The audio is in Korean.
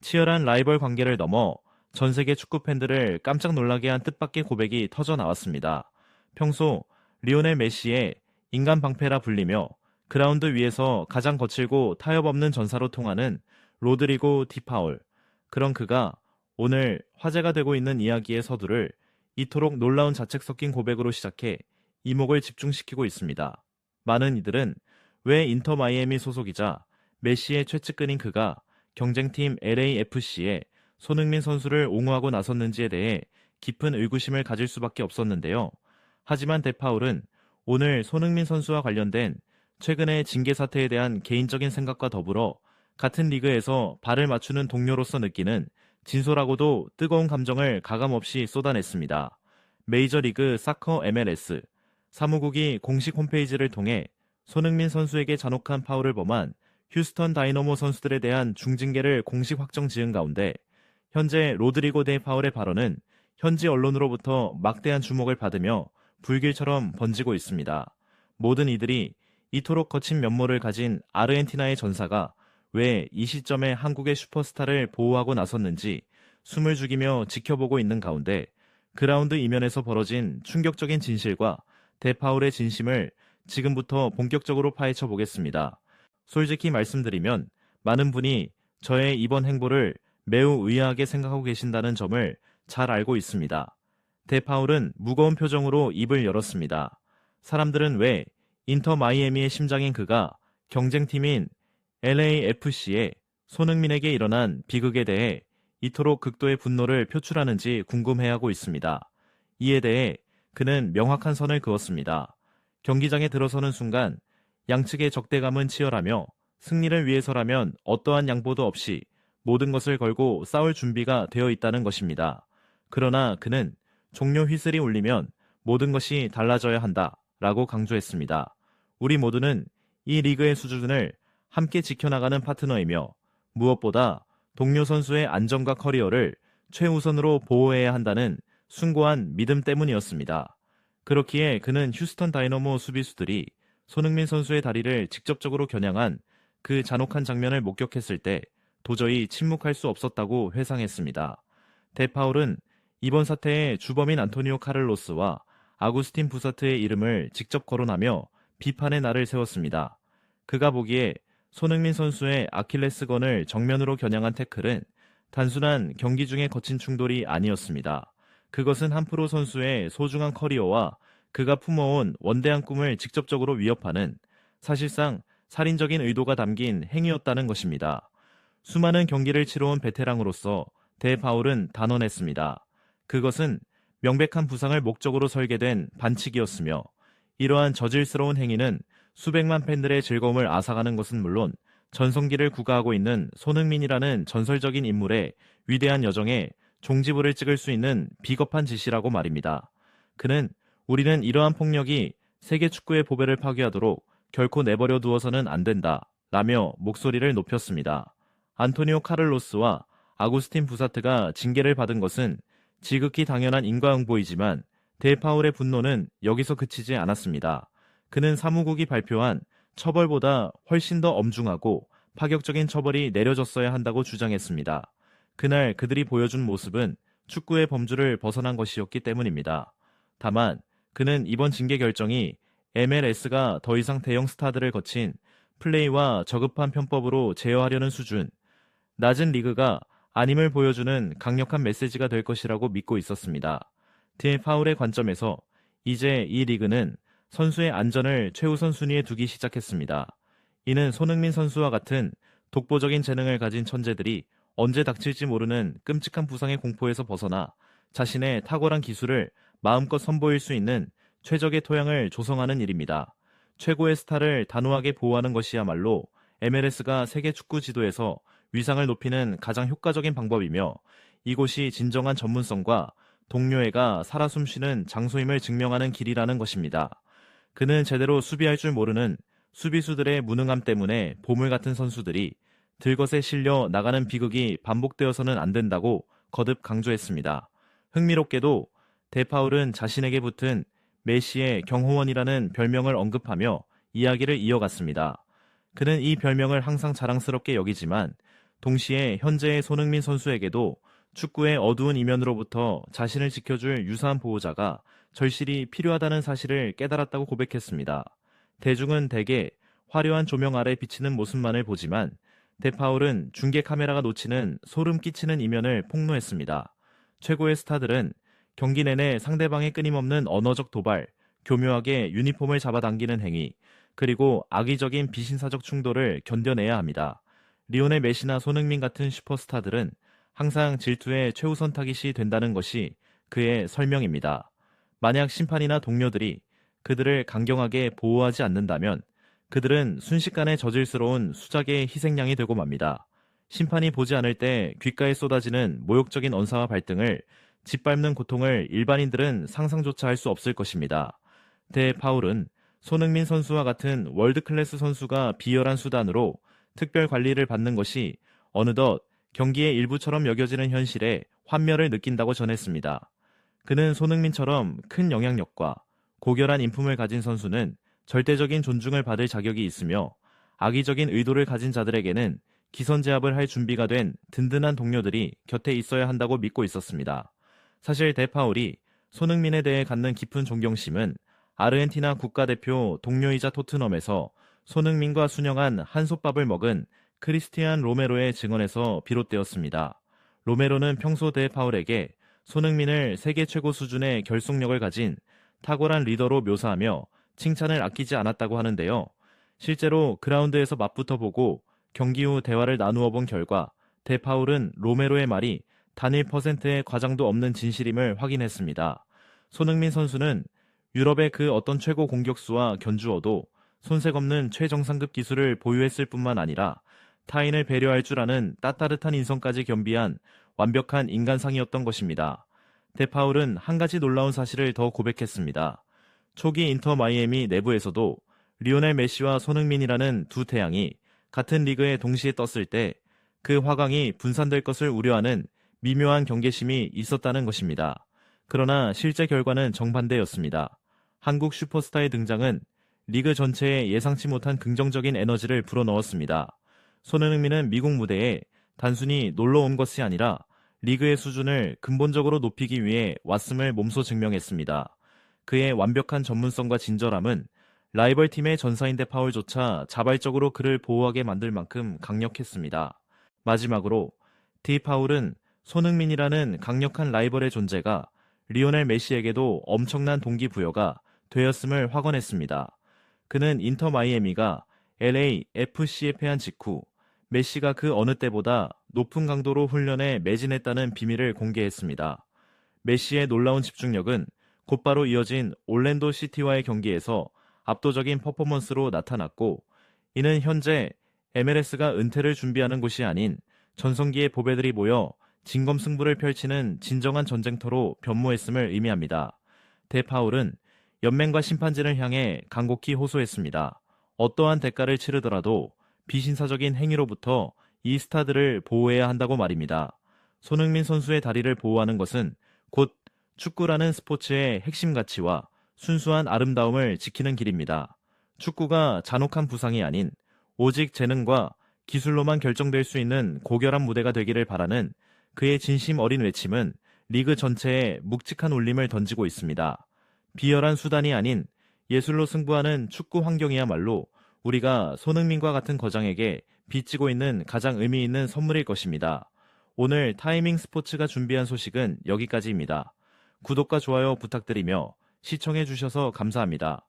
치열한 라이벌 관계를 넘어 전 세계 축구 팬들을 깜짝 놀라게 한 뜻밖의 고백이 터져 나왔습니다. 평소 리오넬 메시의 인간 방패라 불리며 그라운드 위에서 가장 거칠고 타협 없는 전사로 통하는 로드리고 디파울. 그런 그가 오늘 화제가 되고 있는 이야기의 서두를 이토록 놀라운 자책 섞인 고백으로 시작해 이목을 집중시키고 있습니다. 많은 이들은 왜 인터 마이애미 소속이자 메시의 최측근인 그가 경쟁팀 LAFC에 손흥민 선수를 옹호하고 나섰는지에 대해 깊은 의구심을 가질 수밖에 없었는데요. 하지만 데파울은 오늘 손흥민 선수와 관련된 최근의 징계 사태에 대한 개인적인 생각과 더불어 같은 리그에서 발을 맞추는 동료로서 느끼는 진솔하고도 뜨거운 감정을 가감없이 쏟아냈습니다. 메이저리그 사커 MLS 사무국이 공식 홈페이지를 통해 손흥민 선수에게 잔혹한 파울을 범한 휴스턴 다이너모 선수들에 대한 중징계를 공식 확정 지은 가운데 현재 로드리고 대 파울의 발언은 현지 언론으로부터 막대한 주목을 받으며 불길처럼 번지고 있습니다. 모든 이들이 이토록 거친 면모를 가진 아르헨티나의 전사가 왜 이 시점에 한국의 슈퍼스타를 보호하고 나섰는지 숨을 죽이며 지켜보고 있는 가운데 그라운드 이면에서 벌어진 충격적인 진실과 데파울의 진심을 지금부터 본격적으로 파헤쳐 보겠습니다. 솔직히 말씀드리면 많은 분이 저의 이번 행보를 매우 의아하게 생각하고 계신다는 점을 잘 알고 있습니다. 데파울은 무거운 표정으로 입을 열었습니다. 사람들은 왜 인터 마이애미의 심장인 그가 경쟁팀인 LAFC에 손흥민에게 일어난 비극에 대해 이토록 극도의 분노를 표출하는지 궁금해하고 있습니다. 이에 대해 그는 명확한 선을 그었습니다. 경기장에 들어서는 순간 양측의 적대감은 치열하며 승리를 위해서라면 어떠한 양보도 없이 모든 것을 걸고 싸울 준비가 되어 있다는 것입니다. 그러나 그는 종료 휘슬이 울리면 모든 것이 달라져야 한다 라고 강조했습니다. 우리 모두는 이 리그의 수준을 함께 지켜나가는 파트너이며 무엇보다 동료 선수의 안전과 커리어를 최우선으로 보호해야 한다는 숭고한 믿음 때문이었습니다. 그렇기에 그는 휴스턴 다이너모 수비수들이 손흥민 선수의 다리를 직접적으로 겨냥한 그 잔혹한 장면을 목격했을 때 도저히 침묵할 수 없었다고 회상했습니다. 데파울은 이번 사태의 주범인 안토니오 카를로스와 아구스틴 부사트의 이름을 직접 거론하며 비판의 날을 세웠습니다. 그가 보기에 손흥민 선수의 아킬레스건을 정면으로 겨냥한 태클은 단순한 경기 중의 거친 충돌이 아니었습니다. 그것은 한 프로 선수의 소중한 커리어와 그가 품어온 원대한 꿈을 직접적으로 위협하는 사실상 살인적인 의도가 담긴 행위였다는 것입니다. 수많은 경기를 치러온 베테랑으로서 데파울은 단언했습니다. 그것은 명백한 부상을 목적으로 설계된 반칙이었으며 이러한 저질스러운 행위는 수백만 팬들의 즐거움을 앗아가는 것은 물론 전성기를 구가하고 있는 손흥민이라는 전설적인 인물의 위대한 여정에 종지부를 찍을 수 있는 비겁한 짓이라고 말입니다. 그는 우리는 이러한 폭력이 세계 축구의 보배를 파괴하도록 결코 내버려 두어서는 안 된다 라며 목소리를 높였습니다. 안토니오 카를로스와 아구스틴 부사트가 징계를 받은 것은 지극히 당연한 인과응보이지만 데파울의 분노는 여기서 그치지 않았습니다. 그는 사무국이 발표한 처벌보다 훨씬 더 엄중하고 파격적인 처벌이 내려졌어야 한다고 주장했습니다. 그날 그들이 보여준 모습은 축구의 범주를 벗어난 것이었기 때문입니다. 다만 그는 이번 징계 결정이 MLS가 더 이상 대형 스타들을 거친 플레이와 저급한 편법으로 제어하려는 수준, 낮은 리그가 아님을 보여주는 강력한 메시지가 될 것이라고 믿고 있었습니다. 데파울의 관점에서 이제 이 리그는 선수의 안전을 최우선 순위에 두기 시작했습니다. 이는 손흥민 선수와 같은 독보적인 재능을 가진 천재들이 언제 닥칠지 모르는 끔찍한 부상의 공포에서 벗어나 자신의 탁월한 기술을 마음껏 선보일 수 있는 최적의 토양을 조성하는 일입니다. 최고의 스타를 단호하게 보호하는 것이야말로 MLS가 세계 축구 지도에서 위상을 높이는 가장 효과적인 방법이며 이곳이 진정한 전문성과 동료애가 살아 숨쉬는 장소임을 증명하는 길이라는 것입니다. 그는 제대로 수비할 줄 모르는 수비수들의 무능함 때문에 보물 같은 선수들이 들것에 실려 나가는 비극이 반복되어서는 안 된다고 거듭 강조했습니다. 흥미롭게도 데파울은 자신에게 붙은 메시의 경호원이라는 별명을 언급하며 이야기를 이어갔습니다. 그는 이 별명을 항상 자랑스럽게 여기지만 동시에 현재의 손흥민 선수에게도 축구의 어두운 이면으로부터 자신을 지켜줄 유사한 보호자가 절실히 필요하다는 사실을 깨달았다고 고백했습니다. 대중은 대개 화려한 조명 아래 비치는 모습만을 보지만 데파울은 중계 카메라가 놓치는 소름 끼치는 이면을 폭로했습니다. 최고의 스타들은 경기 내내 상대방의 끊임없는 언어적 도발, 교묘하게 유니폼을 잡아당기는 행위, 그리고 악의적인 비신사적 충돌을 견뎌내야 합니다. 리오넬 메시나 손흥민 같은 슈퍼스타들은 항상 질투의 최우선 타깃이 된다는 것이 그의 설명입니다. 만약 심판이나 동료들이 그들을 강경하게 보호하지 않는다면 그들은 순식간에 저질스러운 수작의 희생양이 되고 맙니다. 심판이 보지 않을 때 귓가에 쏟아지는 모욕적인 언사와 발등을 짓밟는 고통을 일반인들은 상상조차 할 수 없을 것입니다. 파울은 손흥민 선수와 같은 월드클래스 선수가 비열한 수단으로 특별 관리를 받는 것이 어느덧 경기의 일부처럼 여겨지는 현실에 환멸을 느낀다고 전했습니다. 그는 손흥민처럼 큰 영향력과 고결한 인품을 가진 선수는 절대적인 존중을 받을 자격이 있으며 악의적인 의도를 가진 자들에게는 기선제압을 할 준비가 된 든든한 동료들이 곁에 있어야 한다고 믿고 있었습니다. 사실 데파울이 손흥민에 대해 갖는 깊은 존경심은 아르헨티나 국가대표 동료이자 토트넘에서 손흥민과 순영한 한솥밥을 먹은 크리스티안 로메로의 증언에서 비롯되었습니다. 로메로는 평소 데파울에게 손흥민을 세계 최고 수준의 결속력을 가진 탁월한 리더로 묘사하며 칭찬을 아끼지 않았다고 하는데요. 실제로 그라운드에서 맞붙어 보고 경기 후 대화를 나누어 본 결과 데파울은 로메로의 말이 단 1%의 과장도 없는 진실임을 확인했습니다. 손흥민 선수는 유럽의 그 어떤 최고 공격수와 견주어도 손색 없는 최정상급 기술을 보유했을 뿐만 아니라 타인을 배려할 줄 아는 따뜻한 인성까지 겸비한 완벽한 인간상이었던 것입니다. 데파울은 한 가지 놀라운 사실을 더 고백했습니다. 초기 인터 마이애미 내부에서도 리오넬 메시와 손흥민이라는 두 태양이 같은 리그에 동시에 떴을 때 그 화강이 분산될 것을 우려하는 미묘한 경계심이 있었다는 것입니다. 그러나 실제 결과는 정반대였습니다. 한국 슈퍼스타의 등장은 리그 전체에 예상치 못한 긍정적인 에너지를 불어넣었습니다. 손흥민은 미국 무대에 단순히 놀러 온 것이 아니라 리그의 수준을 근본적으로 높이기 위해 왔음을 몸소 증명했습니다. 그의 완벽한 전문성과 친절함은 라이벌 팀의 전사인 데파울조차 자발적으로 그를 보호하게 만들 만큼 강력했습니다. 마지막으로 파울은 손흥민이라는 강력한 라이벌의 존재가 리오넬 메시에게도 엄청난 동기부여가 되었음을 확언했습니다. 그는 인터 마이애미가 LAFC에 패한 직후 메시가 그 어느 때보다 높은 강도로 훈련에 매진했다는 비밀을 공개했습니다. 메시의 놀라운 집중력은 곧바로 이어진 올랜도 시티와의 경기에서 압도적인 퍼포먼스로 나타났고, 이는 현재 MLS가 은퇴를 준비하는 곳이 아닌 전성기의 보배들이 모여 진검승부를 펼치는 진정한 전쟁터로 변모했음을 의미합니다. 파울은 연맹과 심판진을 향해 간곡히 호소했습니다. 어떠한 대가를 치르더라도 비신사적인 행위로부터 이 스타들을 보호해야 한다고 말입니다. 손흥민 선수의 다리를 보호하는 것은 곧 축구라는 스포츠의 핵심 가치와 순수한 아름다움을 지키는 길입니다. 축구가 잔혹한 부상이 아닌 오직 재능과 기술로만 결정될 수 있는 고결한 무대가 되기를 바라는 그의 진심 어린 외침은 리그 전체에 묵직한 울림을 던지고 있습니다. 비열한 수단이 아닌 예술로 승부하는 축구 환경이야말로 우리가 손흥민과 같은 거장에게 빚지고 있는 가장 의미 있는 선물일 것입니다. 오늘 타이밍 스포츠가 준비한 소식은 여기까지입니다. 구독과 좋아요 부탁드리며 시청해 주셔서 감사합니다.